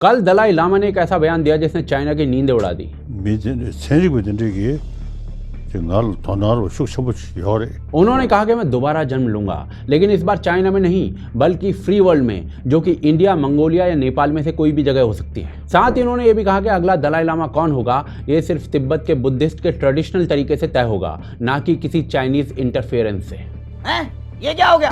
कल दलाई लामा ने एक ऐसा बयान दिया जिसने चाइना की नींदें उड़ा दी। उन्होंने कहा कि मैं दोबारा जन्म लूंगा, लेकिन इस बार चाइना में नहीं बल्कि फ्री वर्ल्ड में, जो कि इंडिया, मंगोलिया या नेपाल में से कोई भी जगह हो सकती है। साथ ही उन्होंने ये भी कहा कि अगला दलाई लामा कौन होगा ये सिर्फ तिब्बत के बुद्धिस्ट के ट्रेडिशनल तरीके से तय होगा, ना कि किसी चाइनीज इंटरफेरेंस से। ये क्या हो गया?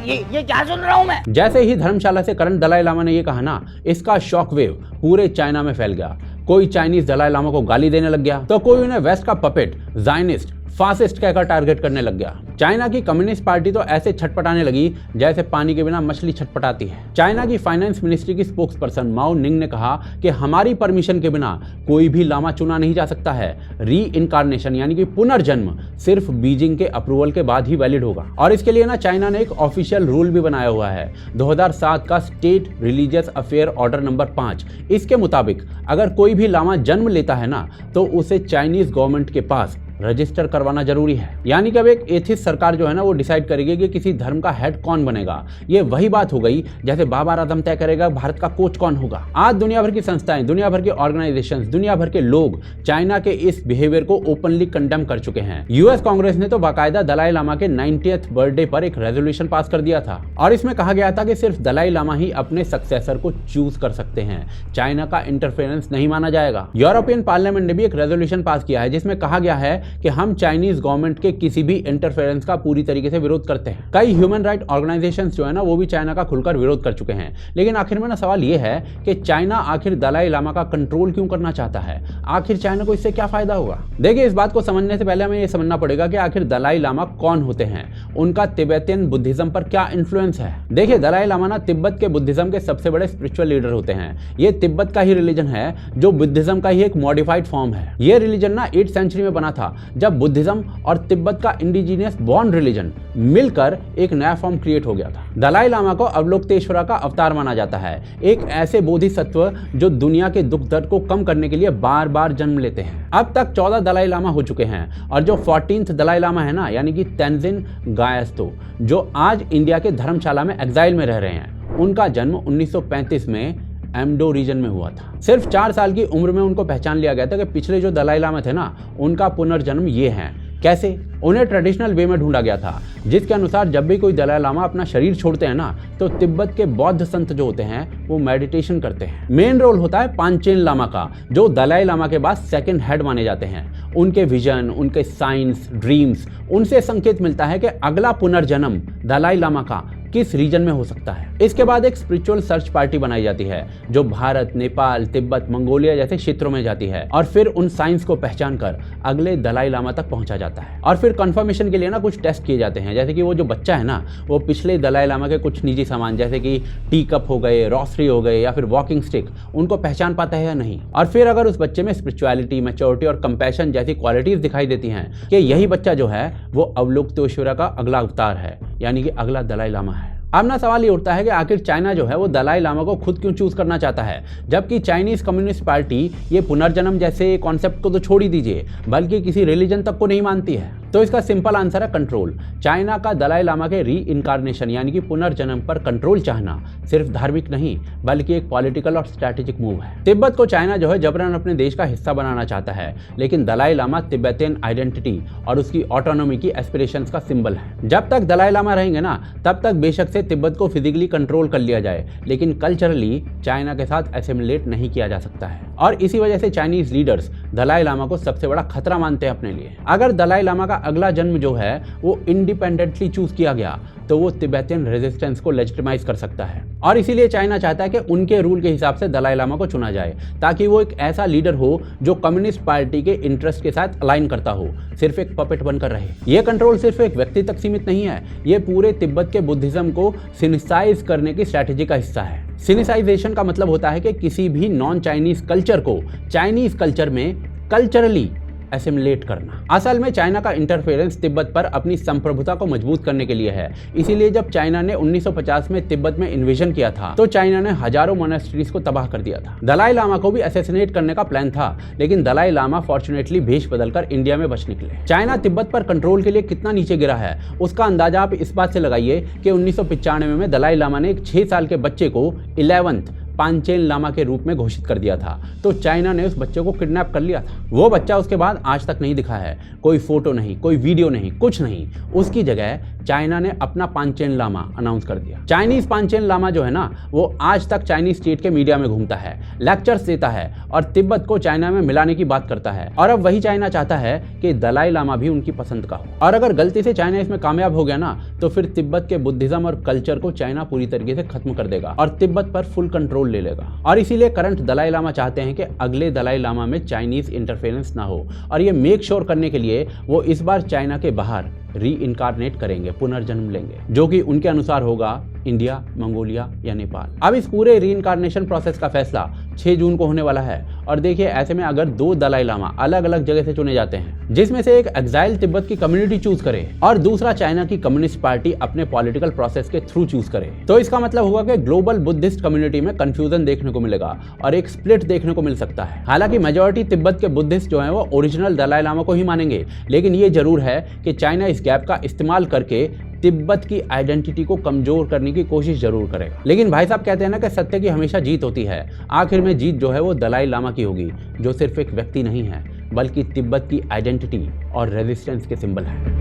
ये क्या सुन रहा हूं मैं? जैसे ही धर्मशाला से करंट दलाई लामा ने ये कहा ना, इसका शॉक वेव पूरे चाइना में फैल गया। कोई चाइनीज दलाई लामा को गाली देने लग गया, तो कोई उन्हें वेस्ट का पपेट, ज़ायनिस्ट, फासिस्ट कहकर टारगेट करने लग गया। चाइना की कम्युनिस्ट पार्टी तो ऐसे छटपटाने लगी जैसे पानी के बिना मछली छटपटाती है। चाइना की फाइनेंस मिनिस्ट्री की स्पोक्स पर्सन माओ निंग ने कहा कि हमारी परमिशन के बिना कोई भी लामा चुना नहीं जा सकता है। री इनकारनेशन यानी कि पुनर्जन्म सिर्फ बीजिंग के अप्रूवल के बाद ही वैलिड होगा। और इसके लिए ना चाइना ने एक ऑफिशियल रूल भी बनाया हुआ है, 2007 का state religious affair order number 5। इसके मुताबिक अगर कोई भी लामा जन्म लेता है ना, तो उसे चाइनीज गवर्नमेंट के पास रजिस्टर करवाना जरूरी है। यानी कि अब एक एथिस्ट सरकार जो है ना, वो डिसाइड करेगी कि किसी धर्म का हेड कौन बनेगा। ये वही बात हो गई जैसे बाबर आजम तय करेगा भारत का कोच कौन होगा। आज दुनिया भर की संस्थाएं, दुनिया भर की ऑर्गेनाइजेशंस, दुनिया भर के लोग चाइना के इस बिहेवियर को ओपनली कंडेम कर चुके हैं। यूएस कांग्रेस ने तो बाकायदा दलाई लामा के 90th बर्थडे पर एक रेजोल्यूशन पास कर दिया था, और इसमें कहा गया था कि सिर्फ दलाई लामा ही अपने सक्सेसर को चूज कर सकते हैं, चाइना का इंटरफेरेंस नहीं माना जाएगा। यूरोपियन पार्लियामेंट ने भी एक रेजोल्यूशन पास किया है जिसमें कहा गया है कि हम चाइनीज गवर्नमेंट के किसी भी इंटरफेरेंस का पूरी तरीके से विरोध करते हैं। कई ह्यूमन राइट ऑर्गेनाइजेशंस जो है ना, वो भी चाइना का खुलकर विरोध कर चुके हैं। लेकिन आखिर में ना सवाल ये है कि चाइना आखिर दलाई लामा का कंट्रोल क्यों करना चाहता है? आखिर चाइना को इससे क्या फायदा होगा? देखिए, इस बात को समझने से पहले हमें ये समझना पड़ेगा कि आखिर दलाई लामा कौन होते हैं, उनका तिब्बतियन बुद्धिज्म पर क्या इन्फ्लुएंस है। देखिए, दलाई लामा ना तिब्बत के बुद्धिज्म के सबसे बड़े स्पिरिचुअल लीडर होते हैं। ये तिब्बत का ही रिलीजन है जो बुद्धिज्म का ही एक मॉडिफाइड फॉर्म है। ये रिलीजन ना 8th सेंचुरी में बना था, जब बुद्धिज्म और तिब्बत का इंडिजीनियस बॉर्न रिलीजन मिलकर एक नया फॉर्म क्रिएट हो गया था। दलाई लामा को अवलोकतेश्वरा का अवतार माना जाता है, एक ऐसे बोधिसत्व जो दुनिया के दुख दर्द को कम करने के लिए बार बार जन्म लेते हैं। अब तक 14 दलाई लामा हो चुके हैं, और जो 14th दलाई लामा है ना, यानी कि तेंजिन गायत्सो, जो आज इंडिया के धर्मशाला में एग्जाइल में रह रहे हैं, उनका जन्म 1935 में एमडो रीजन में हुआ था। सिर्फ 4 साल की उम्र में उनको पहचान लिया गया था कि पिछले जो दलाई लामा थे ना, उनका पुनर्जन्म ये हैं। कैसे? उन्हें ट्रेडिशनल वे में ढूंढा गया था, जिसके अनुसार जब भी कोई दलाई लामा अपना शरीर छोड़ते हैं ना, तो तिब्बत के बौद्ध संत जो होते हैं वो मेडिटेशन करते हैं। मेन रोल होता है पांचेन लामा का, जो दलाई लामा के बाद सेकंड हेड माने जाते हैं। उनके विजन, उनके साइंस, ड्रीम्स, उनसे संकेत मिलता है कि अगला पुनर्जन्म दलाई लामा का किस रीजन में हो सकता है। इसके बाद एक स्पिरिचुअल सर्च पार्टी बनाई जाती है जो भारत, नेपाल, तिब्बत, मंगोलिया जैसे क्षेत्रों में जाती है, और फिर उन साइंस को पहचान कर अगले दलाई लामा तक पहुंचा जाता है। और फिर कंफर्मेशन के लिए ना कुछ टेस्ट किए जाते हैं, जैसे कि वो जो बच्चा है ना, वो पिछले दलाई लामा के कुछ निजी सामान जैसे कि टी कप हो गए, रोसरी हो गए, या फिर वॉकिंग स्टिक, उनको पहचान पाता है या नहीं। और फिर अगर उस बच्चे में स्पिरिचुअलिटी, मैच्योरिटी और कंपैशन जैसी क्वालिटीज दिखाई देती हैं कि यही बच्चा जो है वो अवलोकतेश्वरा का अगला अवतार है, यानी कि अगला दलाई लामा है। अब ना सवाल ये उठता है कि आखिर चाइना जो है वो दलाई लामा को खुद क्यों चूज करना चाहता है, जबकि चाइनीज कम्युनिस्ट पार्टी ये पुनर्जन्म जैसे कॉन्सेप्ट को तो छोड़ ही दीजिए, बल्कि किसी रिलीजन तक को नहीं मानती है। तो इसका सिंपल आंसर है कंट्रोल। चाइना का दलाई लामा के री इनकारनेशन यानी कि पुनर्जन्म पर कंट्रोल चाहना सिर्फ धार्मिक नहीं बल्कि एक पॉलिटिकल और स्ट्रैटेजिक मूव है। तिब्बत को चाइना जो है जबरन अपने देश का हिस्सा बनाना चाहता है, लेकिन दलाई लामा तिब्बतियन आइडेंटिटी और उसकी ऑटोनॉमी की एस्पिरेशंस का सिंबल है। जब तक दलाई लामा रहेंगे ना, तब तक बेशक से तिब्बत को फिजिकली कंट्रोल कर लिया जाए, लेकिन कल्चरली चाइना के साथ एसिमिलेट नहीं किया जा सकता है। और इसी वजह से चाइनीज लीडर्स दलाई लामा को सबसे बड़ा खतरा मानते हैं अपने लिए। अगर दलाई लामा का अगला जन्म जो है वो इंडिपेंडेंटली चूज किया गया, तो वो तिब्बतियन रेजिस्टेंस को लेजिटिमाइज कर सकता है। और इसीलिए चाइना चाहता है कि उनके रूल के हिसाब से दलाई लामा को चुना जाए, ताकि वो एक ऐसा लीडर हो जो कम्युनिस्ट पार्टी के इंटरेस्ट के साथ अलाइन करता हो, सिर्फ एक पपेट बनकर रहे। ये कंट्रोल सिर्फ एक व्यक्ति तक सीमित नहीं है, ये पूरे तिब्बत के बुद्धिज्म को सिनिसाइज करने की स्ट्रैटेजी का हिस्सा है। सिनिसाइजेशन का मतलब होता है कि किसी भी नॉन चाइनीज कल्चर को चाइनीज कल्चर में कल्चरली एसिमिलेट करना। असल में चाइना का इंटरफेरेंस तिब्बत पर अपनी संप्रभुता को मजबूत करने के लिए है। इसीलिए जब चाइना ने 1950 में तिब्बत में इन्वेजन किया था, तो चाइना ने हजारों मोनेस्ट्रीज को तबाह कर दिया था। दलाई लामा को भी असैसिनेट करने का प्लान था, लेकिन दलाई लामा फॉर्चुनेटली भेष बदलकर इंडिया में बच निकले। चाइना तिब्बत पर कंट्रोल के लिए कितना नीचे गिरा है, उसका अंदाजा आप इस बात से लगाइए कि 1995 में दलाई लामा ने एक 6 साल के बच्चे को 11th पांचेन लामा के रूप में घोषित कर दिया था। तो चाइना ने उस बच्चे को किडनैप कर लिया था। वो बच्चा उसके बाद आज तक नहीं दिखा है, कोई फोटो नहीं, कोई वीडियो नहीं, कुछ नहीं। उसकी जगह चाइना ने अपना पांचेन लामा अनाउंस कर दिया। चाइनीज पांचेन लामा जो है ना, वो आज तक चाइनीज स्टेट के मीडिया में घूमता है, लेक्चर्स देता है और तिब्बत को चाइना में मिलाने की बात करता है। और अब वही चाइना चाहता है कि दलाई लामा भी उनकी पसंद का हो। और अगर गलती से चाइना इसमें कामयाब हो गया ना, तो फिर तिब्बत के बुद्धिज्म और कल्चर को चाइना पूरी तरीके से खत्म कर देगा और तिब्बत पर फुल कंट्रोल ले लेगा। और इसीलिए करंट दलाई लामा चाहते हैं कि अगले दलाई लामा में चाइनीज इंटरफेरेंस ना हो। और ये मेक श्योर करने के लिए वो इस बार चाइना के बाहर री इनकारनेट करेंगे, पुनर्जन्म लेंगे, जो कि उनके अनुसार होगा इंडिया, मंगोलिया या नेपाल। अब इस पूरे री इनकारनेशन प्रोसेस का फैसला 6 जून को होने वाला है। और देखिए, ऐसे में अगर 2 दलाई लामा अलग अलग जगह से चुने जाते हैं, जिसमें से एक एग्जाइल तिब्बत की कम्युनिटी चूज करे और दूसरा चाइना की कम्युनिस्ट पार्टी अपने पॉलिटिकल प्रोसेस के थ्रू चूज करे, तो इसका मतलब होगा कि ग्लोबल बुद्धिस्ट कम्युनिटी में कंफ्यूजन देखने को मिलेगा और एक स्प्लिट देखने को मिल सकता है। हालांकि मेजॉरिटी तिब्बत के बुद्धिस्ट जो है वो ओरिजिनल दलाई लामा को ही मानेंगे, लेकिन ये जरूर है कि चाइना इस गैप का इस्तेमाल करके तिब्बत की आइडेंटिटी को कमजोर करने की कोशिश जरूर करेगा। लेकिन भाई साहब कहते हैं ना कि सत्य की हमेशा जीत होती है। आखिर में जीत जो है वो दलाई लामा की होगी, जो सिर्फ एक व्यक्ति नहीं है बल्कि तिब्बत की आइडेंटिटी और रेजिस्टेंस के सिंबल है।